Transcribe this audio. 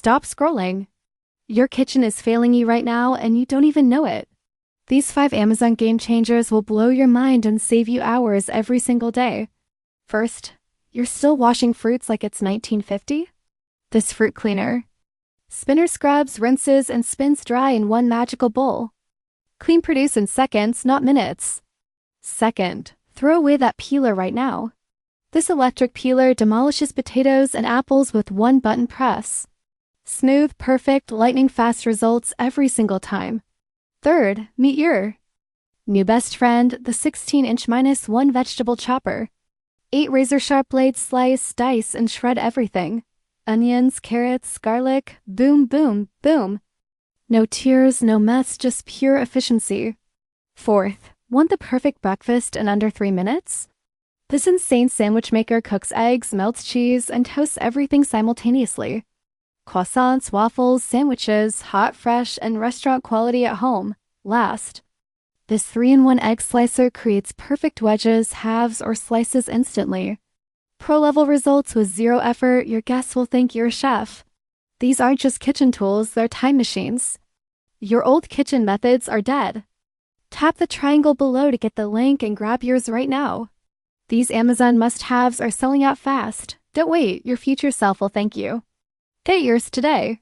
Stop scrolling. Your kitchen is failing you right now and you don't even know it. These 5 Amazon game changers will blow your mind and save you hours every single day. First, you're still washing fruits like it's 1950? This fruit cleaner. Spinner scrubs, rinses, and spins dry in one magical bowl. Clean produce in seconds, not minutes. Second, throw away that peeler right now. This electric peeler demolishes potatoes and apples with one button press. Smooth, perfect, lightning-fast results every single time. Third, meet your new best friend, the 16-inch -1 vegetable chopper. 8 razor-sharp blades slice, dice, and shred everything. Onions, carrots, garlic, boom, boom, boom. No tears, no mess, just pure efficiency. Fourth, want the perfect breakfast in under 3 minutes? This insane sandwich maker cooks eggs, melts cheese, and toasts everything simultaneously. Croissants, waffles, sandwiches, hot, fresh, and restaurant quality at home. Last. This 3-in-1 egg slicer creates perfect wedges, halves, or slices instantly. Pro-level results with 0 effort, your guests will think you're a chef. These aren't just kitchen tools, they're time machines. Your old kitchen methods are dead. Tap the triangle below to get the link and grab yours right now. These Amazon must-haves are selling out fast. Don't wait, your future self will thank you. Get yours today.